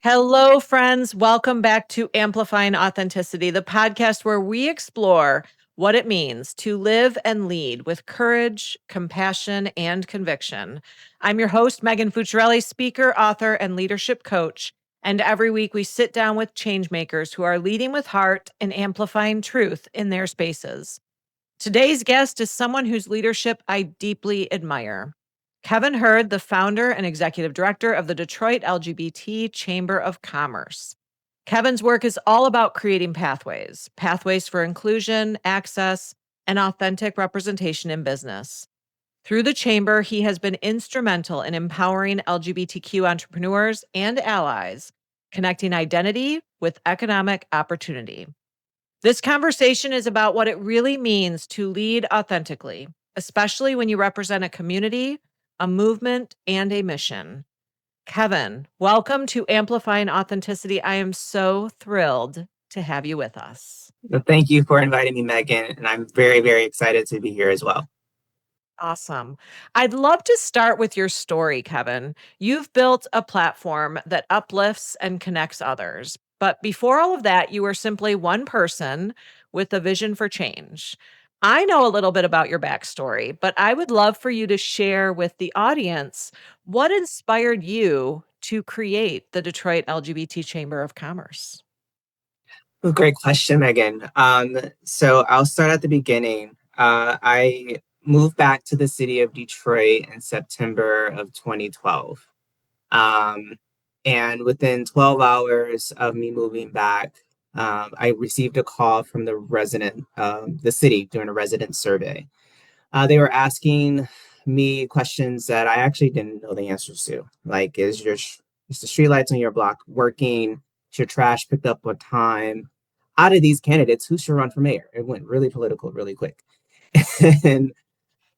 Hello, friends. Welcome back to Amplifying Authenticity, the podcast where we explore what it means to live and lead with courage, compassion, and conviction. I'm your host, Megan Fucciarelli, speaker, author, and leadership coach. And every week we sit down with changemakers who are leading with heart and amplifying truth in their spaces. Today's guest is someone whose leadership I deeply admire. Kevin Hurd, the founder and executive director of the Detroit LGBT Chamber of Commerce. Kevin's work is all about creating pathways for inclusion, access, and authentic representation in business. Through the chamber, he has been instrumental in empowering LGBTQ entrepreneurs and allies, connecting identity with economic opportunity. This conversation is about what it really means to lead authentically, especially when you represent a community, a movement, and a mission. Kevin, welcome to Amplifying Authenticity. I am so thrilled to have you with us. Well, thank you for inviting me, Megan, and I'm very, very excited to be here as well. Awesome. I'd love to start with your story, Kevin. You've built a platform that uplifts and connects others. But before all of that, you were simply one person with a vision for change. I know a little bit about your backstory, but I would love for you to share with the audience what inspired you to create the Detroit LGBT Chamber of Commerce. Well, great question, Megan. So I'll start at the beginning. I moved back to the city of Detroit in September of 2012. Um, and within 12 hours of me moving back, I received a call from the city doing a resident survey. They were asking me questions that I actually didn't know the answers to. Like, is the streetlights on your block working? Is your trash picked up on time? Out of these candidates, who should run for mayor? It went really political really quick. And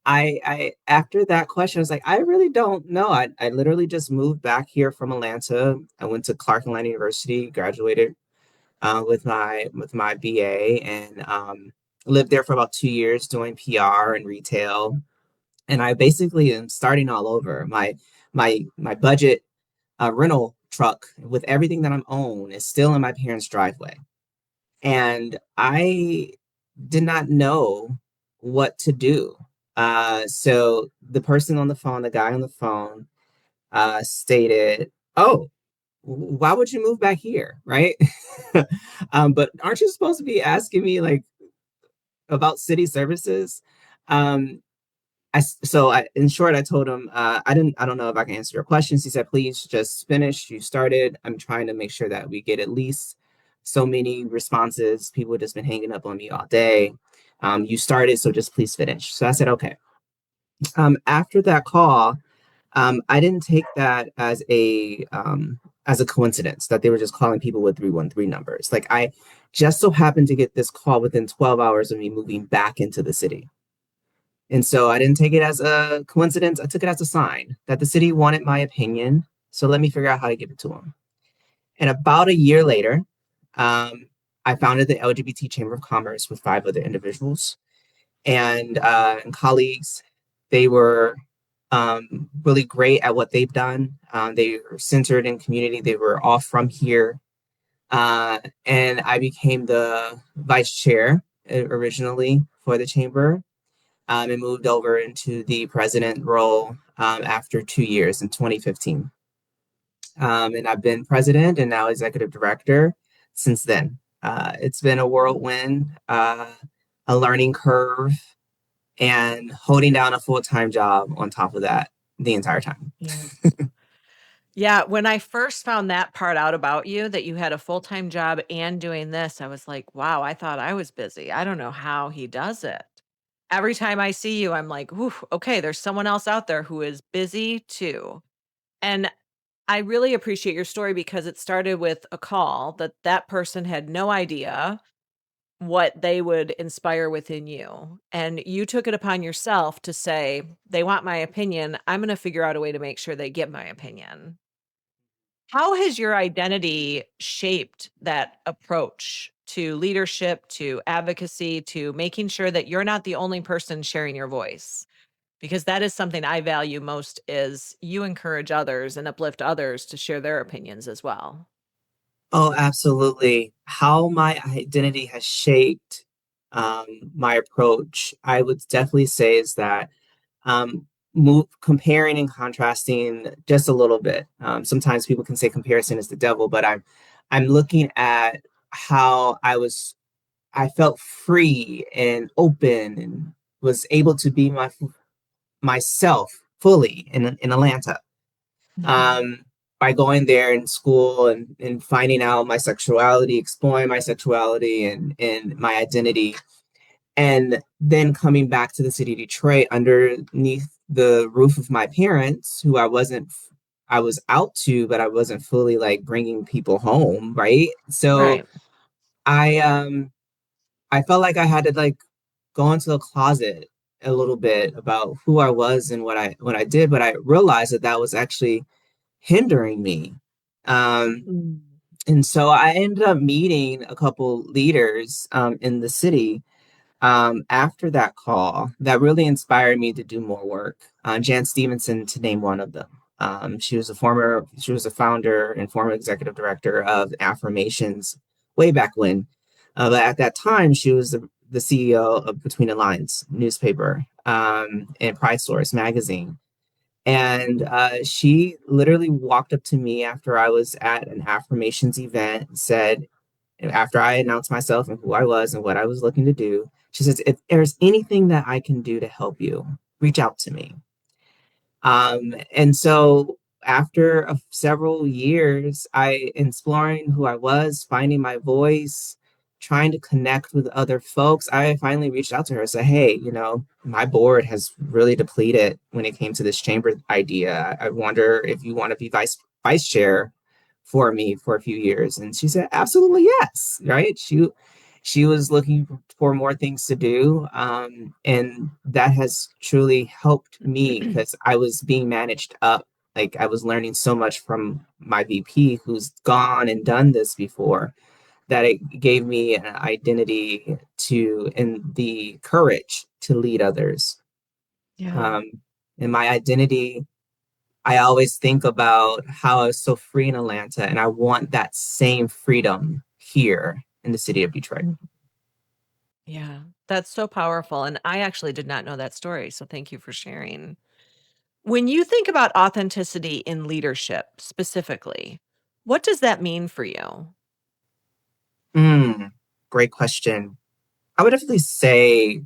I after that question, I was like, I really don't know. I literally just moved back here from Atlanta. I went to Clark Atlanta University, graduated with my BA, and lived there for about 2 years doing PR and retail. And I basically am starting all over. My budget rental truck with everything that I'm own is still in my parents' driveway, and I did not know what to do. So the person on the phone, the guy on the phone, stated, "Oh, why would you move back here, right?" But aren't you supposed to be asking me like about city services? Um, in short, I told him, I don't know if I can answer your questions. He said, please just finish. You started. I'm trying to make sure that we get at least so many responses. People have just been hanging up on me all day. You started, so just please finish. So I said, okay. After that call, I didn't take that as a coincidence that they were just calling people with 313 numbers. Like I just so happened to get this call within 12 hours of me moving back into the city. And so I didn't take it as a coincidence. I took it as a sign that the city wanted my opinion. So let me figure out how to give it to them. And about a year later, I founded the LGBT Chamber of Commerce with 5 other individuals and colleagues. They were really great at what they've done. They were centered in community. They were all from here. And I became the vice chair originally for the chamber and moved over into the president role after 2 years in 2015. And I've been president and now executive director since then. It's been a whirlwind, a learning curve, and holding down a full-time job on top of that the entire time. Yeah. Yeah, when I first found that part out about you, that you had a full-time job and doing this, I was like, wow, I thought I was busy. I don't know how he does it. Every time I see you, I'm like, ooh, okay, there's someone else out there who is busy too. And I really appreciate your story because it started with a call that that person had no idea what they would inspire within you. And you took it upon yourself to say, they want my opinion. I'm going to figure out a way to make sure they get my opinion. How has your identity shaped that approach to leadership, to advocacy, to making sure that you're not the only person sharing your voice? Because that is something I value most is you encourage others and uplift others to share their opinions as well. Oh, absolutely. How my identity has shaped my approach, I would definitely say is that comparing and contrasting just a little bit. Sometimes people can say comparison is the devil, but I'm looking at how I felt free and open and was able to be myself fully in Atlanta. Mhm. Um, by going there in school and finding out my sexuality, exploring my sexuality and my identity, and then coming back to the city of Detroit underneath the roof of my parents, who I was out to, but I wasn't fully like bringing people home, right? So Right. I I felt like I had to like go into the closet a little bit about who I was and what I did, but I realized that that was actually hindering me. Um, Mm. and so I ended up meeting a couple leaders in the city after that call that really inspired me to do more work. Jan Stevenson, to name one of them. She was a founder and former executive director of Affirmations way back when. But at that time, she was the CEO of Between the Lines newspaper and Pride Source magazine. And she literally walked up to me after I was at an affirmations event and said, after I announced myself and who I was and what I was looking to do, she says, if there's anything that I can do to help you, reach out to me. And so after several years, I exploring who I was, finding my voice, trying to connect with other folks, I finally reached out to her and said, hey, my board has really depleted when it came to this chamber idea. I wonder if you want to be vice chair for me for a few years. And she said, absolutely yes. Right. She was looking for more things to do. And that has truly helped me because I was being managed up. Like I was learning so much from my VP who's gone and done this before that it gave me an identity to and the courage to lead others. Yeah. Um, and my identity, I always think about how I was so free in Atlanta, and I want that same freedom here in the city of Detroit. Mhm. Yeah. That's so powerful. And I actually did not know that story. So thank you for sharing. When you think about authenticity in leadership specifically, what does that mean for you? Great question. I would definitely say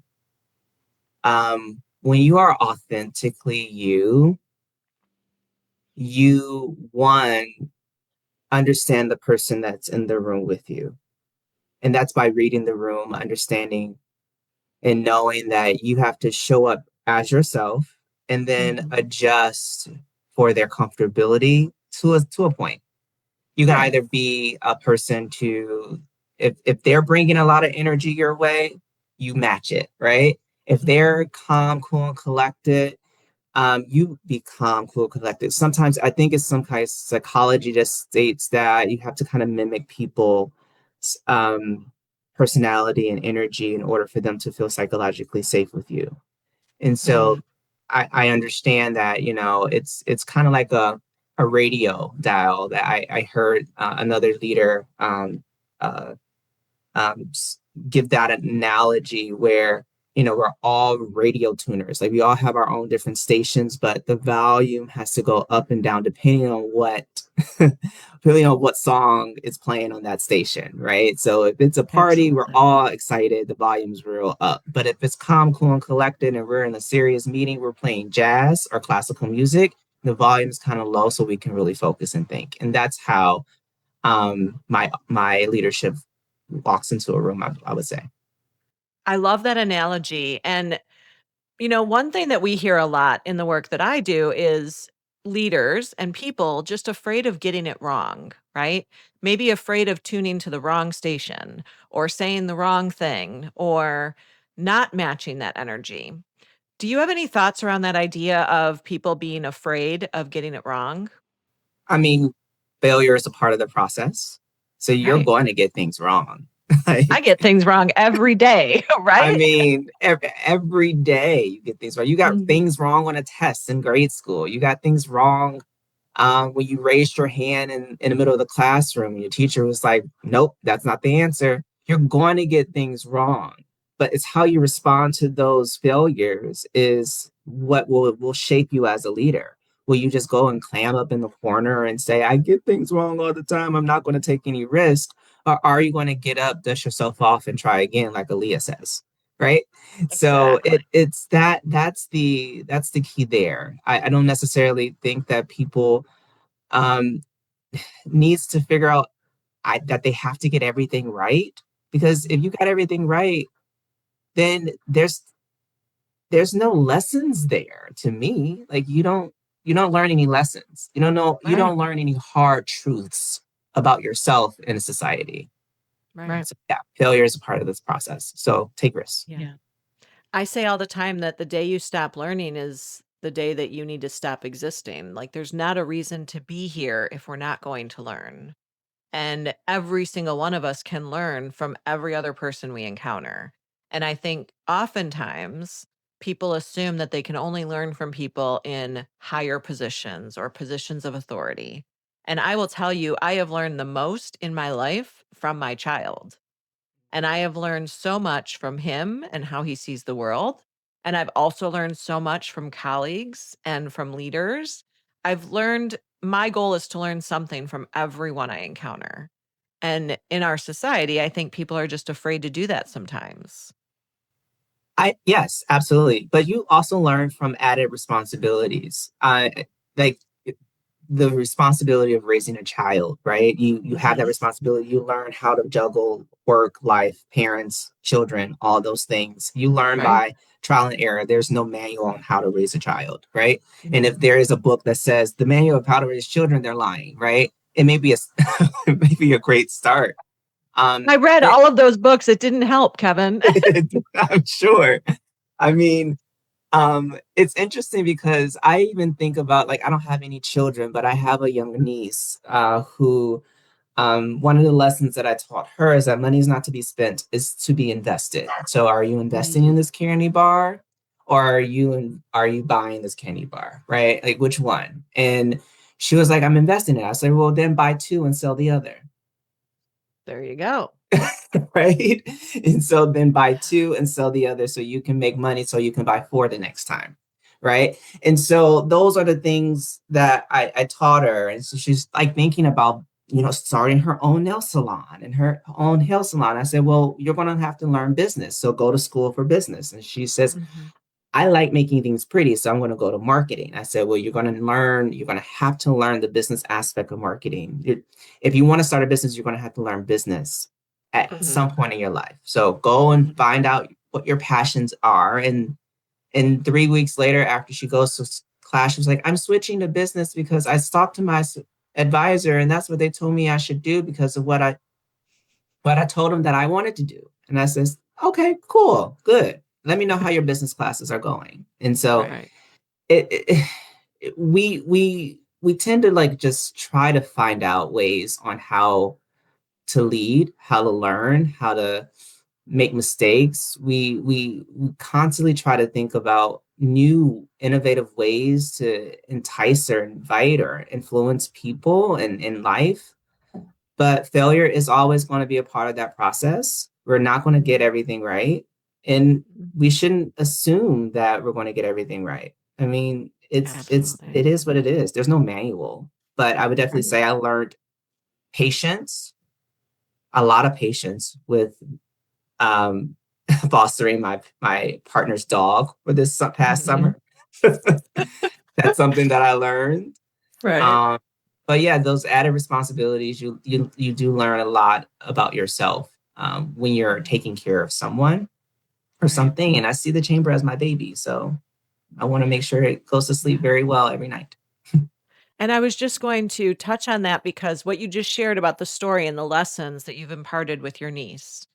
when you are authentically you, you one understand the person that's in the room with you. And that's by reading the room, understanding and knowing that you have to show up as yourself and then Mhm. adjust for their comfortability to a point. You can Right. either be a person to if they're bringing a lot of energy your way, you match it, right? If Mhm. they're calm, cool, and collected, you be calm, cool, collected. Sometimes I think it's some kind of psychology that states that you have to kind of mimic people um, personality and energy in order for them to feel psychologically safe with you. And so Mm. I understand that, it's kind of like a radio dial that I heard another leader uh, um, give that analogy where we're all radio tuners, like we all have our own different stations, but the volume has to go up and down depending on what depending on what song is playing on that station, right? So if it's a party, we're Absolutely. all excited, the volume's real up. But if it's calm, cool, and collected and we're in a serious meeting, we're playing jazz or classical music, the volume's kind of low so we can really focus and think. And that's how my leadership walks into a room, I would say. I love that analogy. And, one thing that we hear a lot in the work that I do is leaders and people just afraid of getting it wrong, right? Maybe afraid of tuning to the wrong station or saying the wrong thing or not matching that energy. Do you have any thoughts around that idea of people being afraid of getting it wrong? I mean, failure is a part of the process. So you're Right. going to get things wrong. I Like, get things wrong every day, I right? mean, every day you get things wrong. You got Mhm. things wrong on a test in grade school. You got things wrong When you raised your hand in the middle of the classroom, your teacher was like, nope, that's not the answer. You're going to get things wrong. But it's how you respond to those failures is what will shape you as a leader. Will you just go and clam up in the corner and say, I get things wrong all the time. I'm not going to take any risk. Or are you going to get up, dust yourself off, and try again, like Aaliyah says? Right. So Exactly. it's that's the key there. I don't necessarily think that people um, needs to figure out that they have to get everything right, because if you got everything right, then there's no lessons there to me. Like you don't learn any lessons. You Right. don't learn any hard truths about yourself in a society. Right. So yeah, failure is a part of this process. So take risks. Yeah. I say all the time that the day you stop learning is the day that you need to stop existing. Like, there's not a reason to be here if we're not going to learn. And every single one of us can learn from every other person we encounter. And I think oftentimes people assume that they can only learn from people in higher positions or positions of authority. And I will tell you, I have learned the most in my life from my child. And I have learned so much from him and how he sees the world. And I've also learned so much from colleagues and from leaders. I've learned my goal is to learn something from everyone I encounter. And in our society, I think people are just afraid to do that sometimes. I Yes, absolutely. But you also learn from added responsibilities. Like the responsibility of raising a child, right? You have that Mhm. responsibility. You learn how to juggle work, life, parents, children, all those things. You learn Right. by trial and error. There's no manual on how to raise a child, right? And if Mhm. there is a book that says the manual of how to raise children, they're lying, right? It may be a it may be a great start. I read But all of those books. It didn't help, Kevin. I'm sure. I mean, it's interesting because I even think about, like, I don't have any children, but I have a young niece who one of the lessons that I taught her is that money is not to be spent, is to be invested. So are you investing in Mhm. this candy bar, or are you buying this candy bar? Right? Like which one? And she was like, I'm investing in it. I said, well, then buy two and sell the other. There you go. Right? And so then buy two and sell the other so you can make money so you can buy four the next time. Right. And so those are the things that I taught her. And so she's like thinking about, starting her own nail salon and her own hair salon. I said, well, you're going to have to learn business. So go to school for business. And she says, Mhm. I like making things pretty, so I'm going to go to marketing. I said, well, you're going to have to learn the business aspect of marketing. If you want to start a business, you're going to have to learn business at Mhm. some point in your life. So go and Mhm. find out what your passions are. And 3 weeks later, after she goes to class, she was like, I'm switching to business because I talked to my advisor, and that's what they told me I should do because of what I told them that I wanted to do. And I says, okay, cool, good. Let me know how your business classes are going. And so Right. we tend to like just try to find out ways on how to lead, how to learn, how to make mistakes. We constantly try to think about new innovative ways to entice or invite or influence people in life, but failure is always going to be a part of that process. We're not going to get everything right. And Mhm. we shouldn't assume that we're going to get everything right. I mean, Absolutely. it is what it is. There's no manual. But I would definitely Right. say I learned patience, a lot of patience with um, fostering my partner's dog for this past Mhm. summer. That's something that I learned. Right. Um, but yeah, those added responsibilities, you do learn a lot about yourself when you're Mhm. taking care of someone or Right. something. And I see the chamber as my baby, so I want to make sure it goes to sleep very well every night. And I was just going to touch on that because what you just shared about the story and the lessons that you've imparted with your niece,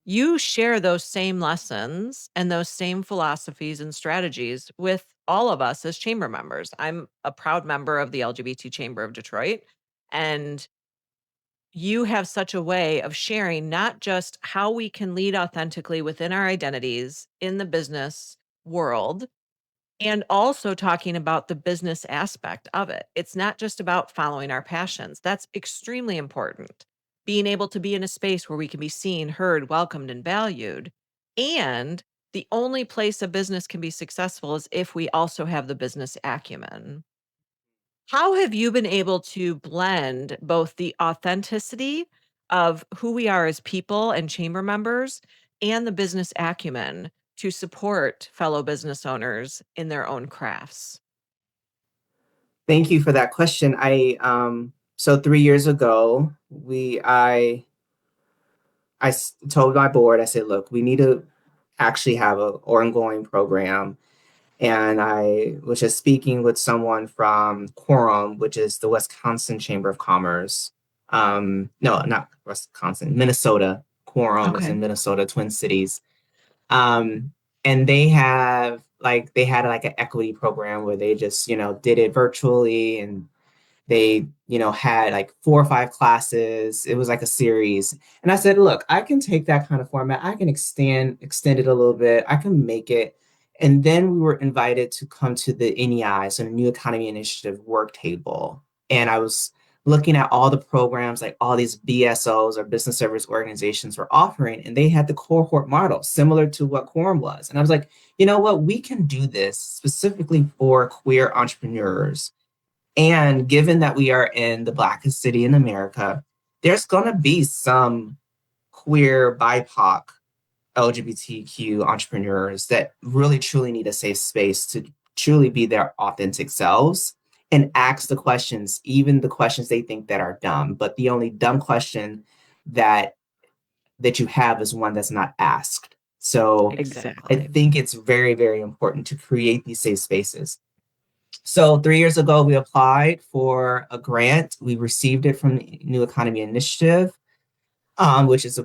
you share those same lessons and those same philosophies and strategies with all of us as chamber members. I'm a proud member of the LGBT Chamber of Detroit. And you have such a way of sharing not just how we can lead authentically within our identities in the business world, And also talking about the business aspect of it. It's not just about following our passions. That's extremely important. Being able to be in a space where we can be seen, heard, welcomed, and valued. And the only place a business can be successful is if we also have the business acumen. How have you been able to blend both the authenticity of who we are as people and chamber members and the business acumen to support fellow business owners in their own crafts? Thank you for that question. So 3 years ago, told my board, I said, look, we need to actually have an ongoing program. And I was just speaking with someone from Quorum, which is the Wisconsin Chamber of Commerce. No, not Wisconsin, Minnesota. Quorum is Okay. in Minnesota, Twin Cities. Um, and they had like an equity program where they just, did it virtually, and they, had like 4 or 5 classes. It was like a series. And I said, look, I can take that kind of format. I can extend it a little bit. I can make it. And then we were invited to come to the NEI, so the New Economy Initiative work table. And I was looking at all the programs, like all these BSOs or business service organizations were offering, and they had the cohort model similar to what Quorum was. And I was like, you know what? We can do this specifically for queer entrepreneurs, and given that we are in the Blackest city in America, there's going to be some queer, BIPOC, LGBTQ entrepreneurs that really truly need a safe space to truly be their authentic selves and ask the questions, even the questions they think that are dumb. But the only dumb question that that you have is one that's not asked. So I Exactly. think it's very, very important to create these safe spaces. So 3 years ago, we applied for a grant. We received it from the New Economy Initiative, which is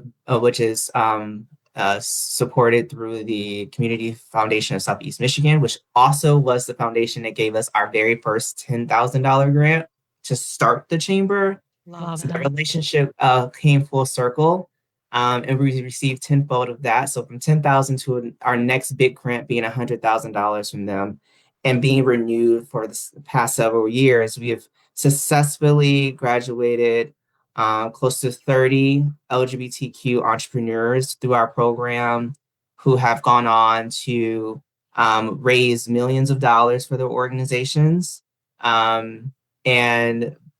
supported through the Community Foundation of Southeast Michigan, which also was the foundation that gave us our very first $10,000 grant to start the chamber. Love So the that. relationship came full circle, and we received tenfold of that. So from 10,000 to our next big grant being $100,000 from them, and being renewed for the past several years, we have successfully graduated close to 30 LGBTQ entrepreneurs through our program, who have gone on to raise millions of dollars for their organizations. And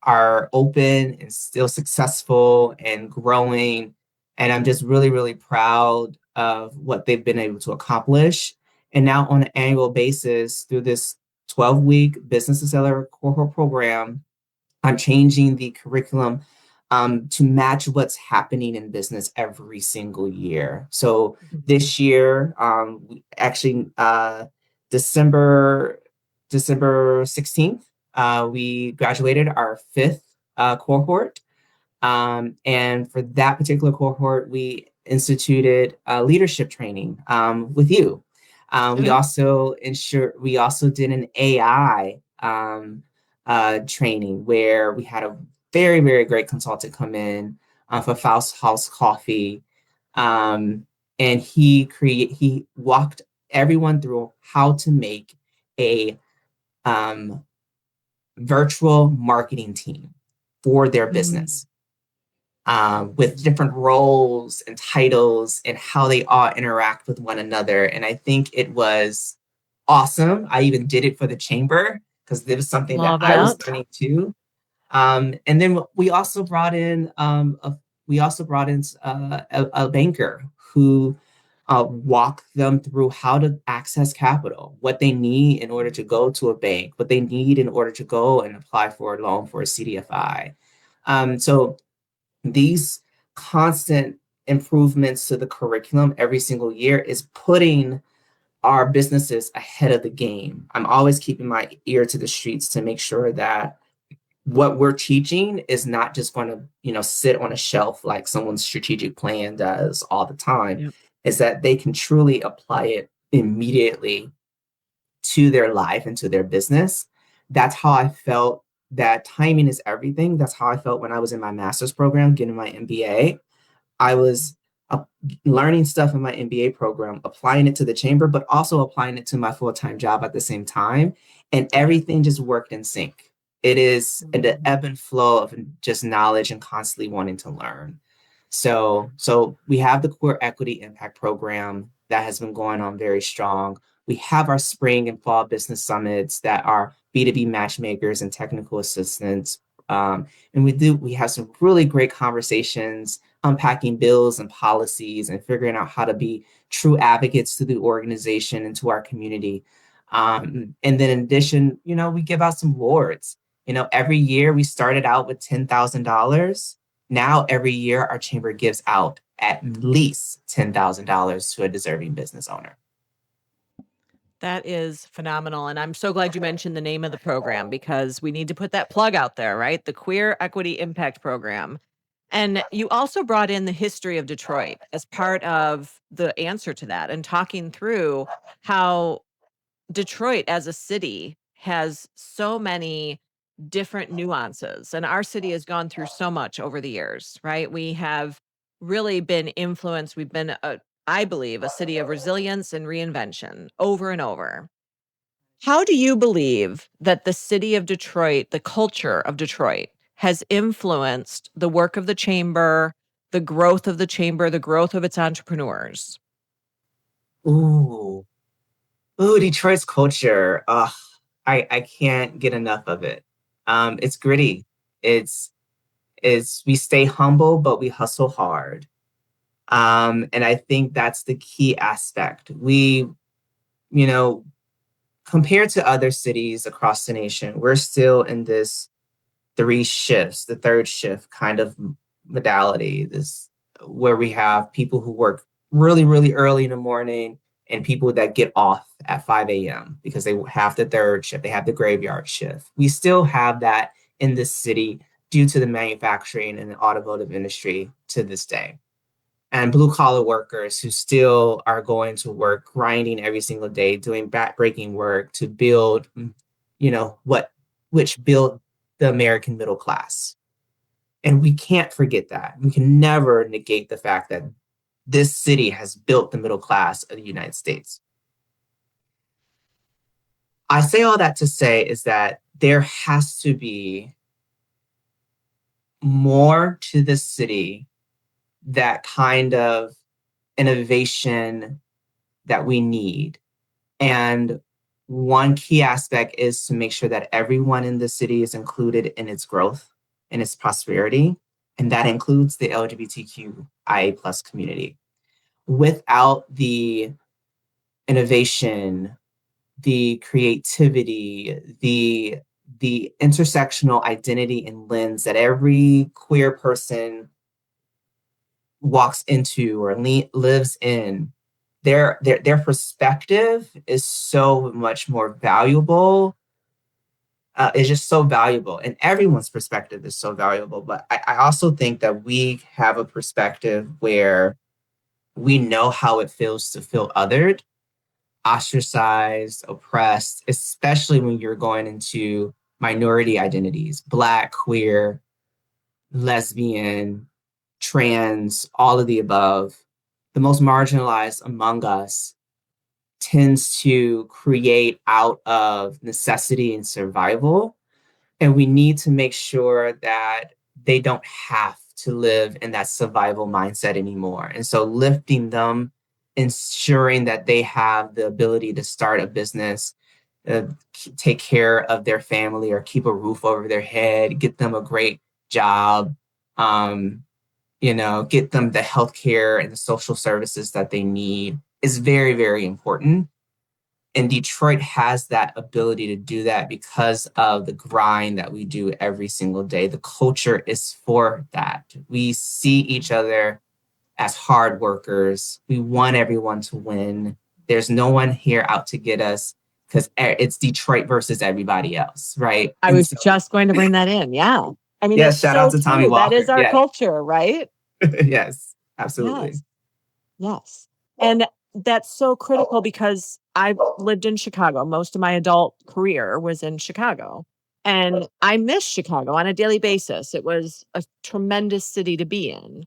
are open and still successful and growing. And I'm just really, really proud of what they've been able to accomplish. And now, on an annual basis, through this 12-week Business Accelerator cohort program, I'm changing the curriculum to match what's happening in business every single year. So this year, actually, December December 16th, we graduated our fifth cohort. And for that particular cohort, we instituted leadership training with you. Okay. We also did an AI training where we had a very, very great consultant come in for Faust House Coffee. Um, and he walked everyone through how to make a um, virtual marketing team for their Mm, business, with different roles and titles and how they all interact with one another. And I think it was awesome. I even did it for the chamber because it was something that love I was that. learning too. And then we also brought in a banker who walked them through how to access capital, what they need in order to go to a bank, what they need in order to go and apply for a loan for a CDFI. So these constant improvements to the curriculum every single year is putting our businesses ahead of the game. I'm always keeping my ear to the streets to make sure that what we're teaching is not just going to, sit on a shelf like someone's strategic plan does all the time. Yep. Is that they can truly apply it immediately to their life and to their business. That's how I felt, that timing is everything. That's how I felt when I was in my master's program getting my MBA. I was uh, learning stuff in my MBA program, applying it to the chamber, but also applying it to my full-time job at the same time. And everything just worked in sync. It is the Mhm. ebb and flow of just knowledge and constantly wanting to learn. So we have the Queer Equity Impact Program that has been going on very strong. We have our spring and fall business summits that are B2B matchmakers and technical assistants. And we have some really great conversations unpacking bills and policies and figuring out how to be true advocates to the organization and to our community. And then in addition, we give out some awards. Every year we started out with $10,000. Now every year our chamber gives out at least $10,000 to a deserving business owner. That is phenomenal. And I'm so glad you mentioned the name of the program because we need to put that plug out there, right? The Queer Equity Impact Program. And you also brought in the history of Detroit as part of the answer to that and talking through how Detroit as a city has so many different nuances. And our city has gone through so much over the years, right? We have really been influenced. We've been, I believe, a city of resilience and reinvention over and over. How do you believe that the city of Detroit, the culture of Detroit, has influenced the work of the chamber, the growth of the chamber, the growth of its entrepreneurs? Ooh, ooh, Detroit's culture. I can't get enough of it. It's gritty. It's we stay humble, but we hustle hard. And I think that's the key aspect. You know, compared to other cities across the nation, we're still in this three shifts, the third shift kind of modality, this where we have people who work really, really early in the morning and people that get off at 5 a.m. because they have the third shift, they have the graveyard shift. We still have that in this city due to the manufacturing and the automotive industry to this day. And blue collar workers who still are going to work, grinding every single day, doing backbreaking work to build, what which build the American middle class. And we can't forget that. We can never negate the fact that this city has built the middle class of the United States. I say all that to say is that there has to be more to the city, that kind of innovation that we need. And one key aspect is to make sure that everyone in the city is included in its growth and its prosperity. And that includes the LGBTQIA plus community. Without the innovation, the creativity, the intersectional identity and lens that every queer person walks into or lives in, their perspective is so much more valuable. It's just so valuable, and everyone's perspective is so valuable. But I also think that we have a perspective where we know how it feels to feel othered, ostracized, oppressed, especially when you're going into minority identities, Black, queer, lesbian, trans, all of the above. The most marginalized among us tends to create out of necessity and survival. And we need to make sure that they don't have to live in that survival mindset anymore. And so lifting them, ensuring that they have the ability to start a business, uh, take care of their family or keep a roof over their head, get them a great job, um, get them the healthcare and the social services that they need is very, very important. And Detroit has that ability to do that because of the grind that we do every single day. The culture is for that. We see each other as hard workers. We want everyone to win. There's no one here out to get us because it's Detroit versus everybody else, right? I And was so, just going to bring that in. Yeah. I mean, yeah, it's shout out so to Tommy true. That is Walker. our Yeah, culture, right? yes, absolutely. Yes. Yes. And that's so critical because I've lived in Chicago. Most of my adult career was in Chicago. And I miss Chicago on a daily basis. It was a tremendous city to be in.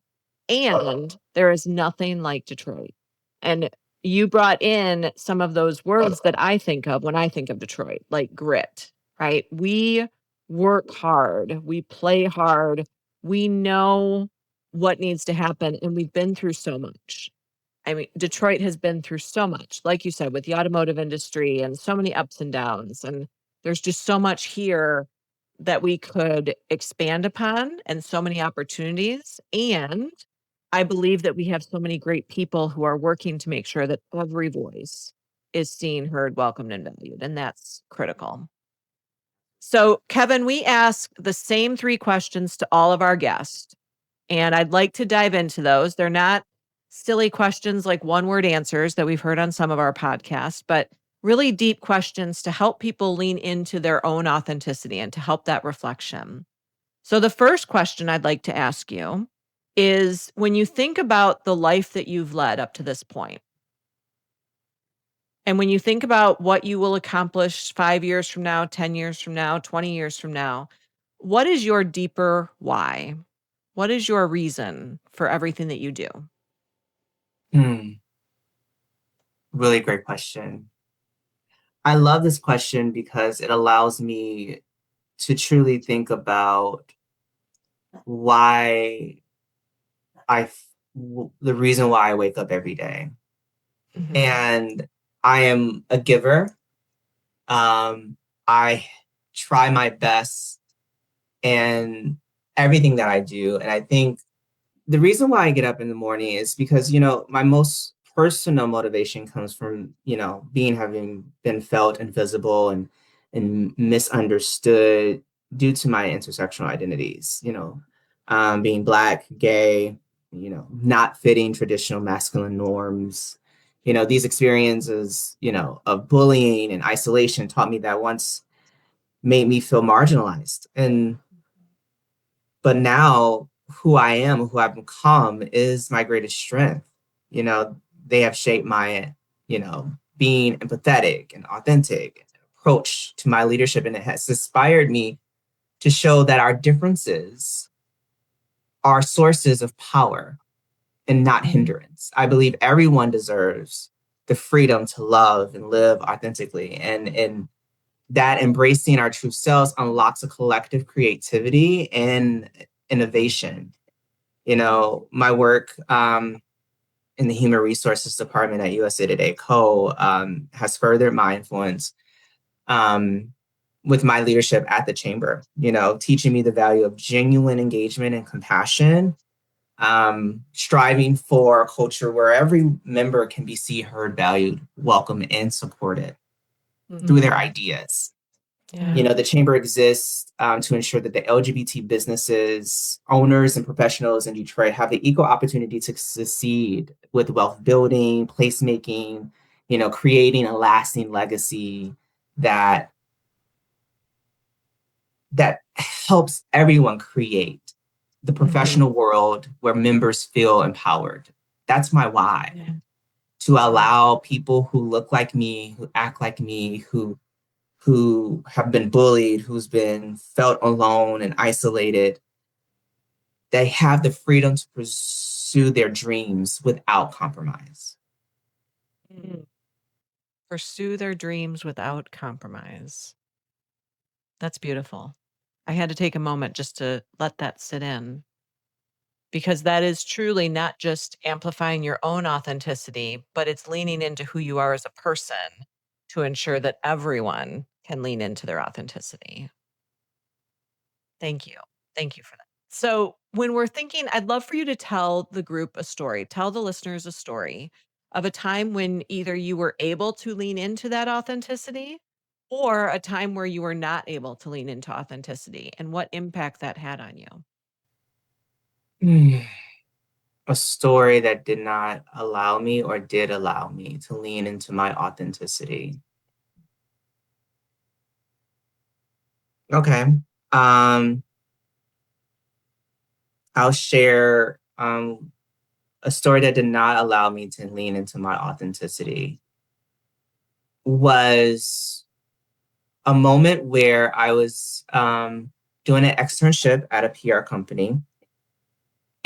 And there is nothing like Detroit. And you brought in some of those words that I think of when I think of Detroit, like grit, right? We work hard, we play hard, we know what needs to happen, and we've been through so much. I mean, Detroit has been through so much, like you said, with the automotive industry and so many ups and downs. And there's just so much here that we could expand upon and so many opportunities. And I believe that we have so many great people who are working to make sure that every voice is seen, heard, welcomed, and valued. And that's critical. So, Kevin, we ask the same three questions to all of our guests. And I'd like to dive into those. They're not silly questions like one word answers that we've heard on some of our podcasts, but really deep questions to help people lean into their own authenticity and to help that reflection. So, the first question I'd like to ask you is when you think about the life that you've led up to this point, and when you think about what you will accomplish 5 years from now, 10 years from now, 20 years from now, what is your deeper why? What is your reason for everything that you do? Hmm, really great question. I love this question because it allows me to truly think about why the reason why I wake up every day. Mhm. And I am a giver. I try my best in everything that I do. And I think the reason why I get up in the morning is because, my most personal motivation comes from, having been felt invisible and misunderstood due to my intersectional identities, being Black, gay, not fitting traditional masculine norms. These experiences, of bullying and isolation taught me that once made me feel marginalized. But now who I am, who I've become is my greatest strength. They have shaped my, being empathetic and authentic approach to my leadership. And it has inspired me to show that our differences are sources of power and not Mhm. hindrance. I believe everyone deserves the freedom to love and live authentically. And that embracing our true selves unlocks a collective creativity and innovation. My work in the Human Resources Department at USA Today Co. Has furthered my influence with my leadership at the chamber, teaching me the value of genuine engagement and compassion, striving for a culture where every member can be seen, heard, valued, welcomed, and supported through their Mhm. ideas. Yeah. The chamber exists to ensure that the LGBT businesses, owners, and professionals in Detroit have the equal opportunity to succeed with wealth building, placemaking, creating a lasting legacy that that helps everyone create the Mhm. professional world where members feel empowered. That's my why. Yeah. To Yeah. allow people who look like me, who act like me, who have been bullied, who's been felt alone and isolated, they have the freedom to pursue their dreams without compromise. Mm. Pursue their dreams without compromise. That's beautiful. I had to take a moment just to let that sit in because that is truly not just amplifying your own authenticity, but it's leaning into who you are as a person to ensure that everyone can lean into their authenticity. Thank you. Thank you for that. So, when we're thinking, I'd love for you to tell the group a story, tell the listeners a story of a time when either you were able to lean into that authenticity or a time where you were not able to lean into authenticity and what impact that had on you. A story that did not allow me or did allow me to lean into my authenticity. Okay. Um, I'll share a story that did not allow me to lean into my authenticity was a moment where I was doing an externship at a PR company.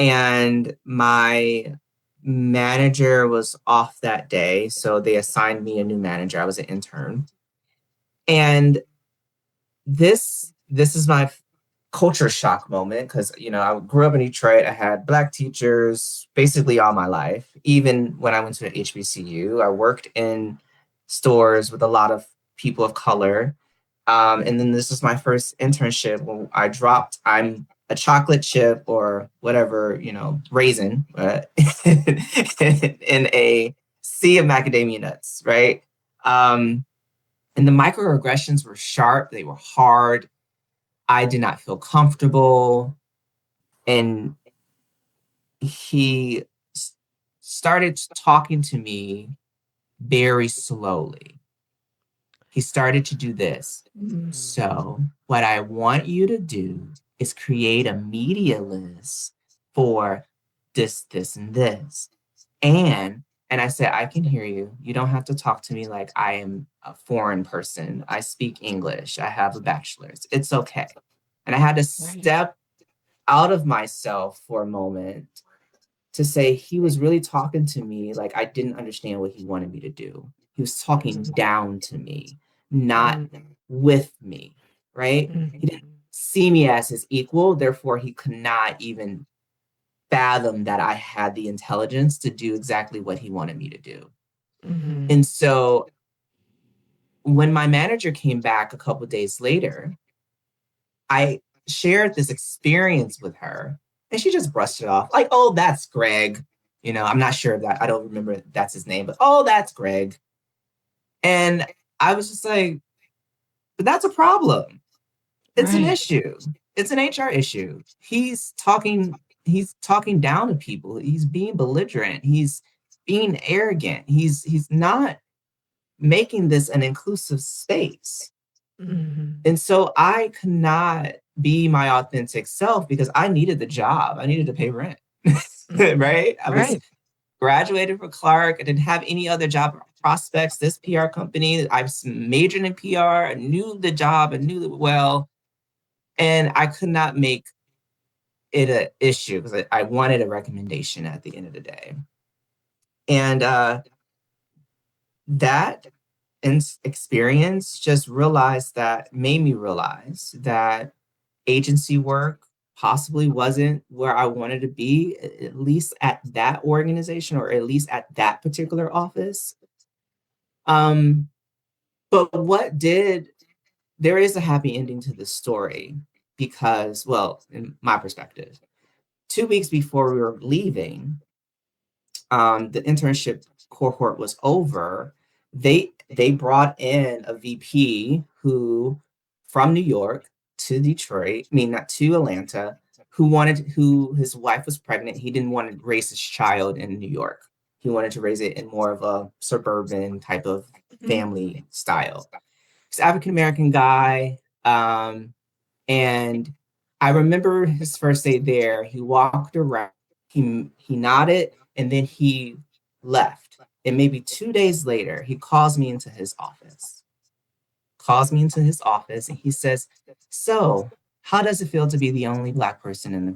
And my manager was off that day, so they assigned me a new manager. I was an intern. And this is my culture shock moment because I grew up in Detroit. I had Black teachers basically all my life. Even when I went to the HBCU, I worked in stores with a lot of people of color. And then this is my first internship when I dropped. I'm a chocolate chip or whatever, raisin in a sea of macadamia nuts, right? Um, and the microaggressions were sharp, they were hard. I did not feel comfortable. And he started talking to me very slowly. He started to do this. So, what I want you to do is create a media list for this, and this. And I said, I can hear you. You don't have to talk to me like I am a foreign person. I speak English. I have a bachelor's. It's okay. And I had to step out of myself for a moment to say he was really talking to me like I didn't understand what he wanted me to do. He was talking down to me, not with me, right? He didn't see me as his equal, therefore, he could not even fathom that I had the intelligence to do exactly what he wanted me to do. And so when my manager came back a couple of days later, I shared this experience with her and she just brushed it off like, oh, that's Greg. I'm not sure that I don't remember if that's his name, but oh, that's Greg. And I was just like, but that's a problem. It's an issue. It's an HR issue. He's talking down to people. He's being belligerent. He's being arrogant. He's not making this an inclusive space. And so I could not be my authentic self because I needed the job. I needed to pay rent. Right? I was graduated from Clark. I didn't have any other job prospects. This PR company, I was majored in PR. I knew the job. I knew it well. And I could not make it an issue because I wanted a recommendation at the end of the day. And that experience just made me realize that agency work possibly wasn't where I wanted to be, at least at that organization or at least at that particular office. But there is a happy ending to this story because, well, in my perspective, 2 weeks before we were leaving, the internship cohort was over. They brought in a VP who from New York to Detroit, I mean not to Atlanta, who his wife was pregnant. He didn't want to raise his child in New York. He wanted to raise it in more of a suburban type of family style. He's an African American guy. And I remember his first day there. He walked around, he nodded, and then he left. And maybe 2 days later, he calls me into his office. And he says, "So, how does it feel to be the only Black person in the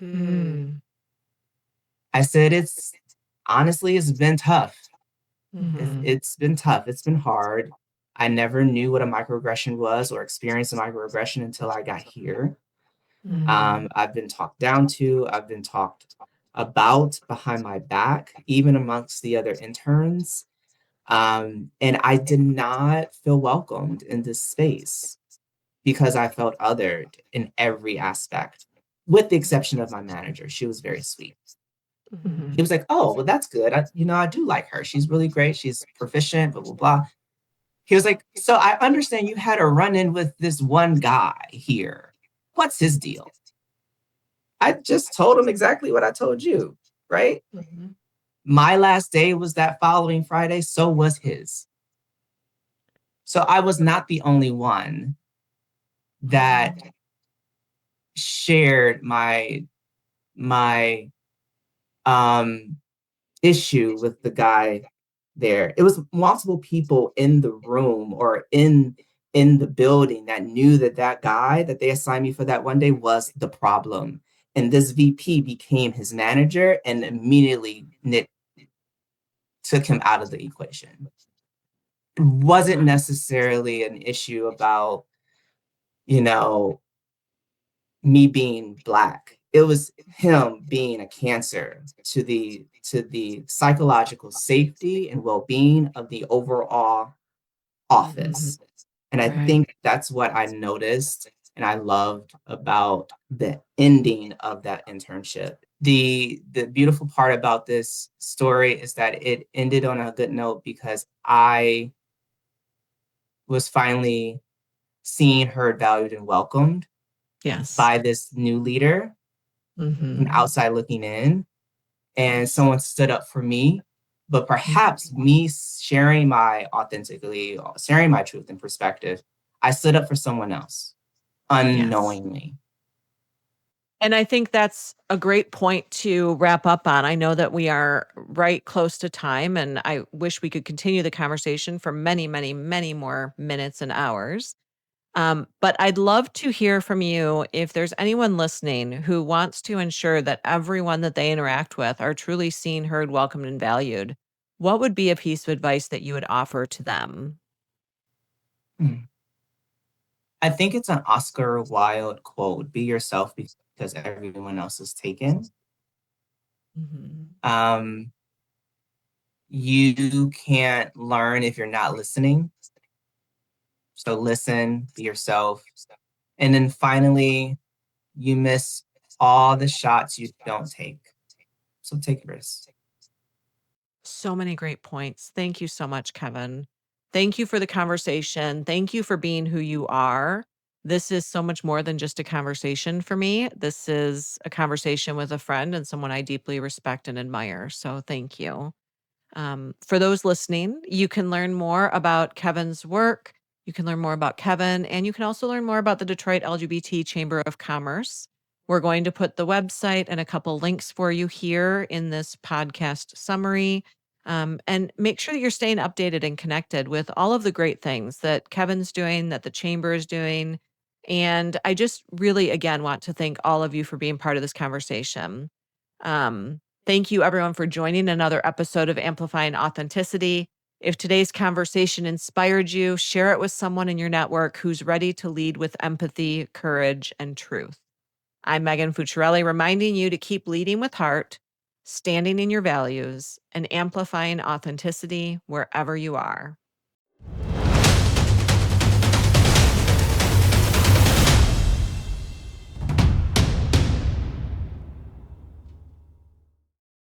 room?" I said, it's been tough. It's been tough. It's been hard. I never knew what a microaggression was or experienced a microaggression until I got here. I've been talked down to. I've been talked about behind my back, even amongst the other interns. And I did not feel welcomed in this space because I felt othered in every aspect, with the exception of my manager. She was very sweet. He was like, "Oh, well, that's good. I do like her. She's really great. She's proficient, blah, blah, blah." He was like, "So I understand you had a run-in with this one guy here. What's his deal?" I just told him exactly what I told you, right? My last day was that following Friday, so was his. So I was not the only one that shared my issue with the guy there. It was multiple people in the room or in the building that knew that guy that they assigned me for that one day was the problem. And this VP became his manager and immediately took him out of the equation. It wasn't necessarily an issue about, you know, me being Black. It was him being a cancer to the psychological safety and well-being of the overall Mhm. office. And I Right. think that's what I noticed and I loved about the ending of that internship. The beautiful part about this story is that it ended on a good note because I was finally seen, heard, valued, and welcomed Yes. by this new leader from Mhm. outside looking in. And Yes. someone stood up for me. But perhaps Mhm. me sharing my truth and perspective, I stood up for someone else Yes. unknowingly. And I think that's a great point to wrap up on. I know that we are right close to time, and I wish we could continue the conversation for many, many, many more minutes and hours. But I'd love to hear from you if there's anyone listening who wants to ensure that everyone that they interact with are truly seen, heard, welcomed, and valued. What would be a piece of advice that you would offer to them? Hmm. I think it's an Oscar Wilde quote, be yourself because everyone else is taken. Mhm. Um, you can't learn if you're not listening. So listen, be yourself. And then finally, you miss all the shots you don't take. So take risks. So many great points. Thank you so much, Kevin. Thank you for the conversation. Thank you for being who you are. This is so much more than just a conversation for me. This is a conversation with a friend and someone I deeply respect and admire. So thank you. For those listening, you can learn more about Kevin's work. You can learn more about Kevin, and you can also learn more about the Detroit LGBT Chamber of Commerce. We're going to put the website and a couple links for you here in this podcast summary. And make sure that you're staying updated and connected with all of the great things that Kevin's doing, that the chamber is doing. And I just really, again, want to thank all of you for being part of this conversation. Thank you, everyone, for joining another episode of Amplifying Authenticity. If today's conversation inspired you, share it with someone in your network who's ready to lead with empathy, courage, and truth. I'm Megan Fucciarelli, reminding you to keep leading with heart, standing in your values, and amplifying authenticity wherever you are.